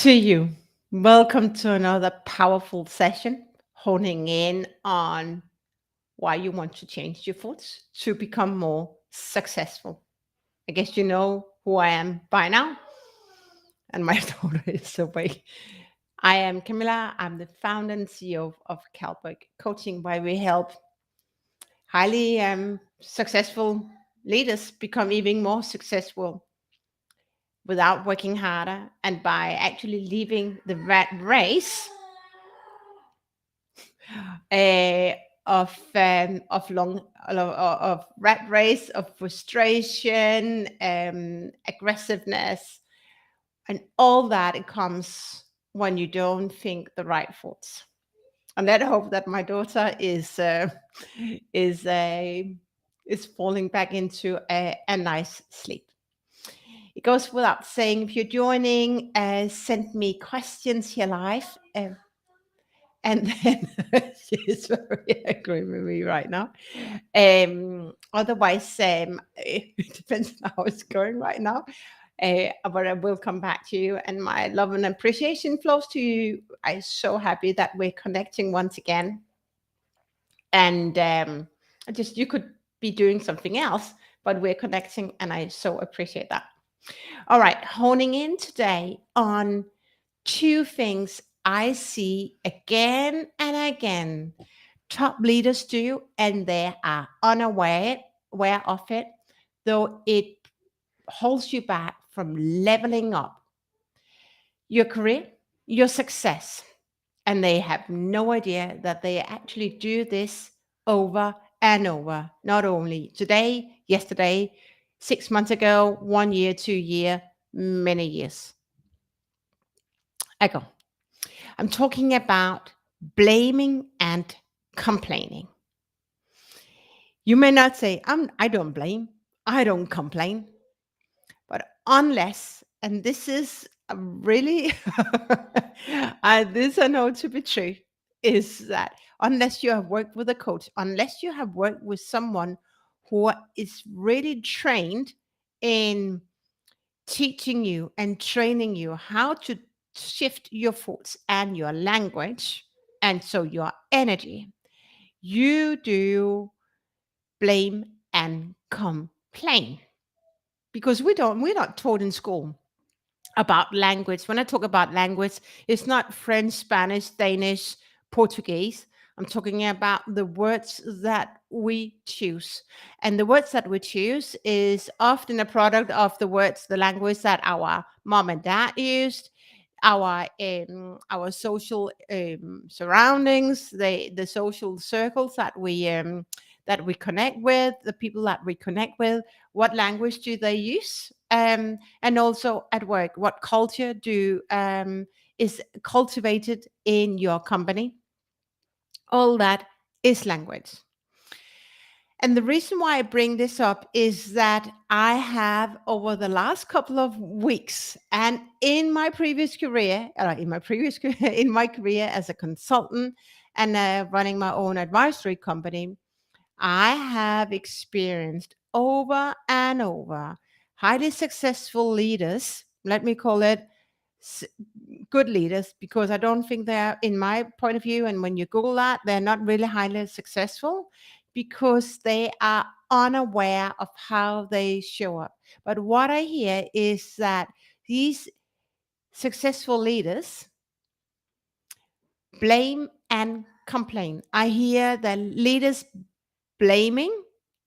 To you. Welcome to another powerful session, honing in on why you want to change your thoughts to become more successful. I guess you know who I am by now, and my daughter is awake. I am Camilla. I'm the founder and CEO of Calberg Coaching, where we help highly successful leaders become even more successful without working harder and by actually leaving the rat race uh, of long of rat race of frustration, aggressiveness, and all that it comes when you don't think the right thoughts. And I hope that my daughter is a is falling back into a nice sleep. It goes without saying, if you're joining, send me questions here live. And then she's very angry with me right now. Otherwise, it depends on how it's going right now. But I will come back to you, and my love and appreciation flows to you. I'm so happy that we're connecting once again. And just you could be doing something else, but we're connecting, and I so appreciate that. All right, honing in today on two things I see again and again top leaders do, and they are unaware aware of it, though it holds you back from leveling up your career, your success. And they have no idea that they actually do this over and over, not only today, yesterday, 6 months ago, 1 year, 2 year, many years ago. I'm talking about blaming and complaining. You may not say, I don't blame, I don't complain, but unless, and this is a really, this I know to be true, is that unless you have worked with a coach, unless you have worked with someone who is really trained in teaching you and training you how to shift your thoughts and your language, and so your energy, you do blame and complain, because we're not taught in school about language. When I talk about language, it's not French, Spanish, Danish, Portuguese. I'm talking about the words that we choose. And the words that we choose is often a product of the words, the language that our mom and dad used, our social surroundings, the social circles that we connect with, the people that we connect with. What language do they use? And also at work, what culture do is cultivated in your company? All that is language. And the reason why I bring this up is that I have, over the last couple of weeks, and in my previous career, in my career as a consultant and running my own advisory company, I have experienced over and over highly successful leaders. Let me call it s- good leaders, because I don't think they're, in my point of view, and when you Google that, they're not really highly successful because they are unaware of how they show up. But what I hear is that these successful leaders blame and complain. I hear the leaders blaming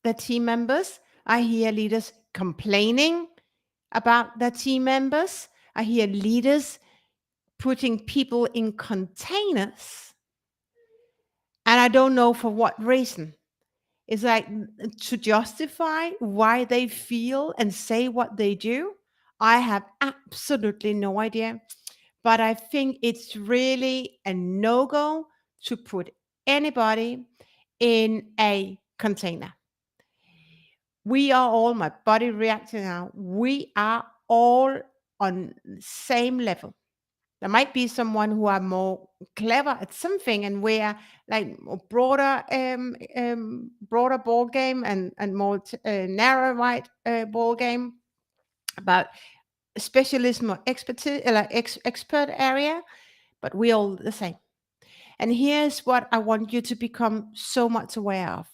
the team members. I hear leaders complaining about the team members. I hear leaders putting people in containers. And I don't know for what reason. It's like to justify why they feel and say what they do. I have absolutely no idea. But I think it's really a no go to put anybody in a container. We are all, my body reacting now, we are all on the same level. There might be someone who are more clever at something, and we are like broader ball game, and more narrow right ball game. But specialism or expertise, like expert area, but we're all the same. And here's what I want you to become so much aware of.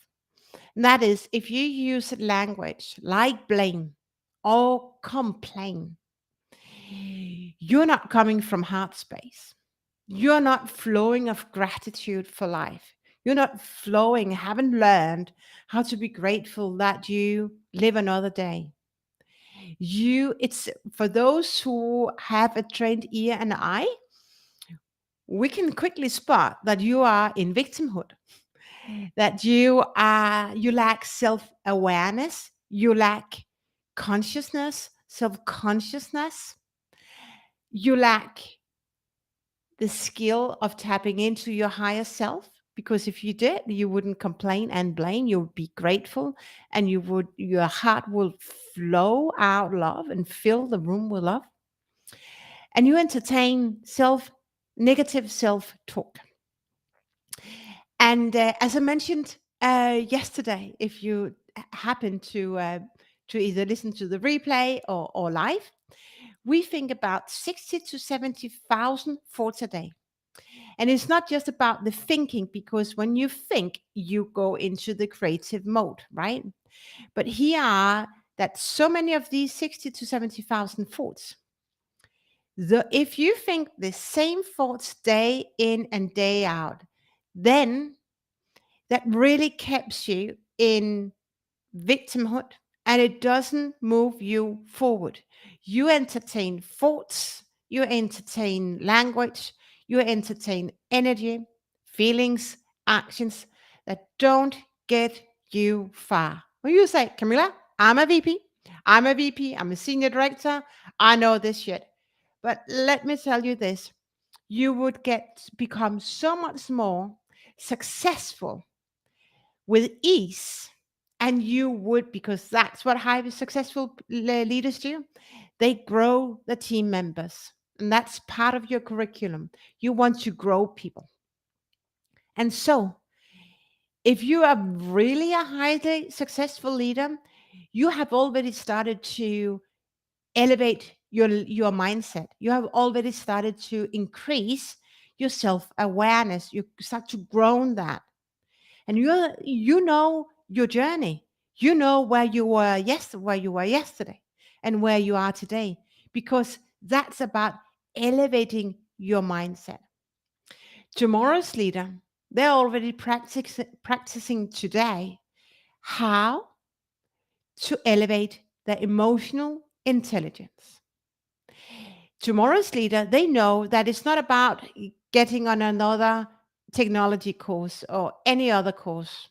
And that is, if you use language like blame or complain, you're not coming from heart space. You're not flowing of gratitude for life. You're not flowing, haven't learned how to be grateful that you live another day. It's for those who have a trained ear and eye, we can quickly spot that you are in victimhood, that you lack self-awareness, you lack consciousness, self-consciousness, you lack the skill of tapping into your higher self, because if you did, you wouldn't complain and blame, you would be grateful, and your heart will flow out love and fill the room with love, and you entertain negative self talk. And as I mentioned yesterday, if you happen to either listen to the replay or live, we think about 60 to 70,000 thoughts a day. And it's not just about the thinking, because when you think, you go into the creative mode, right? But here are that so many of these 60 to 70,000 thoughts. If you think the same thoughts day in and day out, then that really keeps you in victimhood, and it doesn't move you forward. You entertain thoughts, you entertain language, you entertain energy, feelings, actions that don't get you far. When you say, Camilla, I'm a VP, I'm a senior director, I know this shit. But let me tell you this, you would become so much more successful with ease, and you would, because that's what highly successful leaders do, they grow the team members, and that's part of your curriculum. You want to grow people. And so if you are really a highly successful leader, you have already started to elevate your mindset. You have already started to increase your self-awareness. You start to grow that, and you know your journey. You know where you were yesterday and where you are today, because that's about elevating your mindset. Tomorrow's leader, they're already practicing today how to elevate their emotional intelligence. Tomorrow's leader, they know that it's not about getting on another technology course or any other course,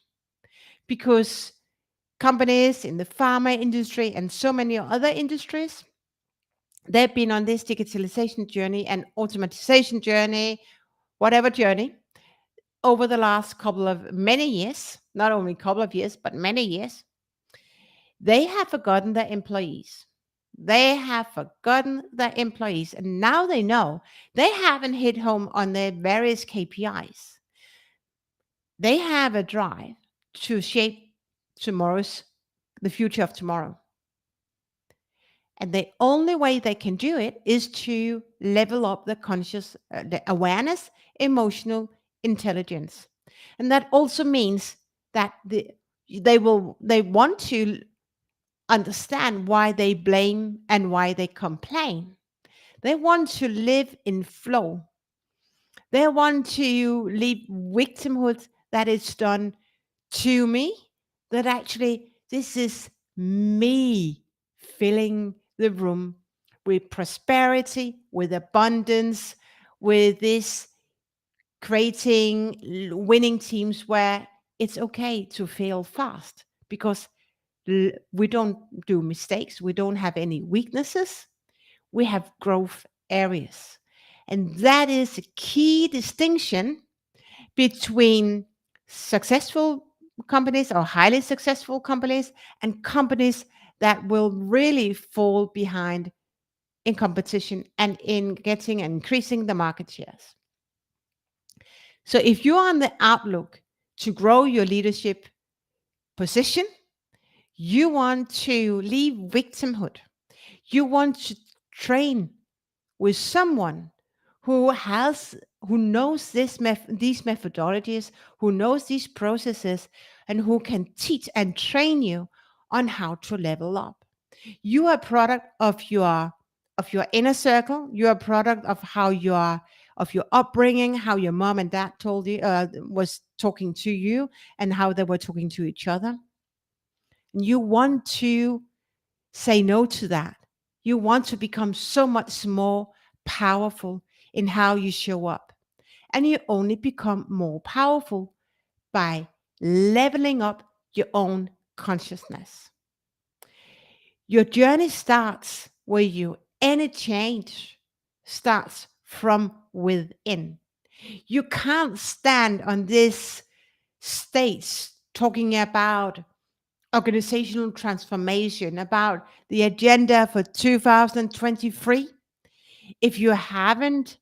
because companies in the pharma industry and so many other industries, they've been on this digitalization journey and automatization journey, whatever journey, over the last many years, not only a couple of years, but many years. They have forgotten their employees. They have forgotten their employees. And now they know they haven't hit home on their various KPIs. They have a drive to shape the future of tomorrow. And the only way they can do it is to level up the awareness, emotional intelligence. And that also means that they want to understand why they blame and why they complain. They want to live in flow. They want to leave victimhood that is done to me, that actually this is me filling the room with prosperity, with abundance, with this creating winning teams where it's okay to fail fast, because we don't do mistakes. We don't have any weaknesses. We have growth areas. And that is a key distinction between successful companies or highly successful companies and companies that will really fall behind in competition and in getting and increasing the market shares. So if you're on the outlook to grow your leadership position, you want to leave victimhood. You want to train with someone who has who knows these methodologies, who knows these processes, and who can teach and train you on how to level up. You are a product of your inner circle. You're a product of how of your upbringing, how your mom and dad told you was talking to you, and how they were talking to each other. And you want to say no to that. You want to become so much more powerful in how you show up. And you only become more powerful by leveling up your own consciousness. Your journey starts where any change starts from within. You can't stand on this stage talking about organizational transformation, about the agenda for 2023, if you haven't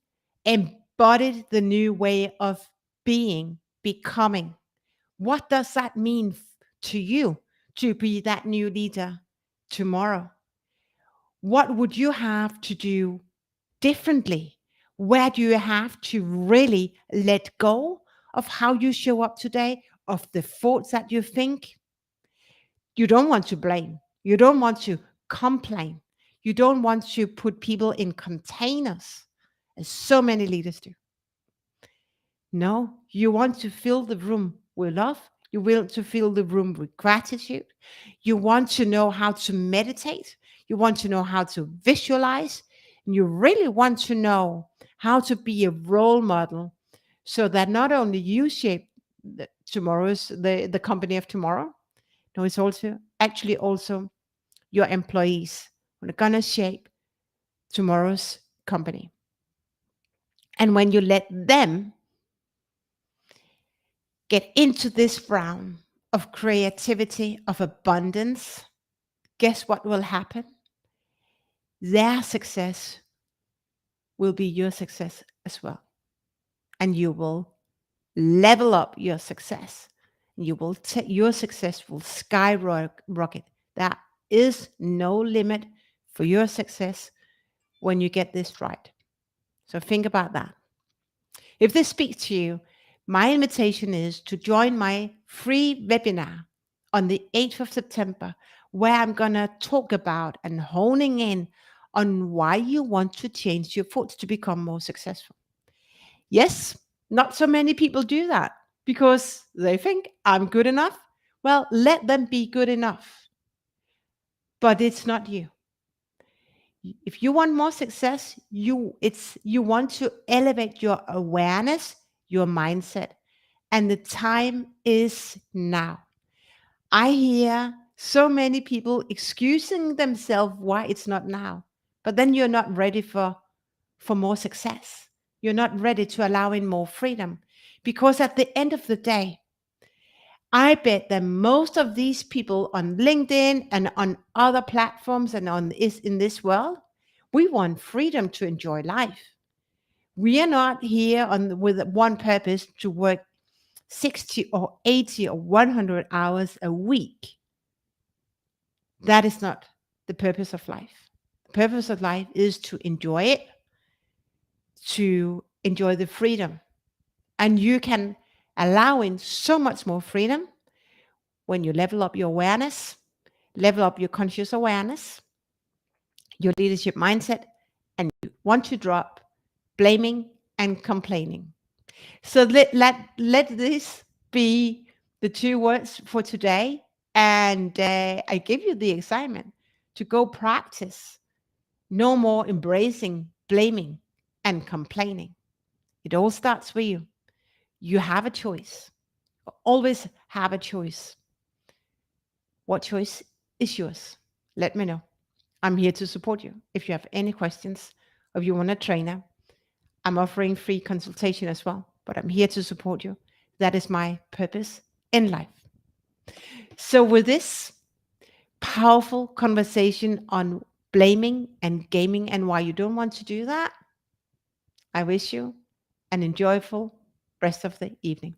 embodied the new way of being, becoming. What does that mean to you to be that new leader tomorrow? What would you have to do differently? Where do you have to really let go of how you show up today, of the thoughts that you think? You don't want to blame. You don't want to complain. You don't want to put people in containers, as so many leaders do. No, you want to fill the room with love. You want to fill the room with gratitude. You want to know how to meditate. You want to know how to visualize. And you really want to know how to be a role model so that not only you shape the company of tomorrow, no, it's also actually also your employees who are going to shape tomorrow's company. And when you let them get into this realm of creativity, of abundance, guess what will happen? Their success will be your success as well. And you will level up your success. Your success will skyrocket. There is no limit for your success when you get this right. So think about that. If this speaks to you, my invitation is to join my free webinar on the 8th of September, where I'm going to talk about and honing in on why you want to change your thoughts to become more successful. Yes, not so many people do that because they think I'm good enough. Well, let them be good enough. But it's not you. If you want more success, you want to elevate your awareness, your mindset, and the time is now. I hear so many people excusing themselves why it's not now. But then you're not ready for more success. You're not ready to allow in more freedom. Because at the end of the day, I bet that most of these people on LinkedIn and on other platforms and in this world, we want freedom to enjoy life. We are not here with one purpose to work 60 or 80 or 100 hours a week. That is not the purpose of life. The purpose of life is to enjoy it, to enjoy the freedom. And you can allow in so much more freedom when you level up your awareness, level up your conscious awareness, your leadership mindset, and you want to drop blaming and complaining. So let this be the two words for today. And I give you the assignment to go practice. No more embracing, blaming, and complaining. It all starts with you. You have a choice. Always have a choice. What choice is yours? Let me know. I'm here to support you. If you have any questions, or if you want a trainer, I'm offering free consultation as well, but I'm here to support you. That is my purpose in life. So with this powerful conversation on blaming and gaming and why you don't want to do that, I wish you an enjoyable rest of the evening.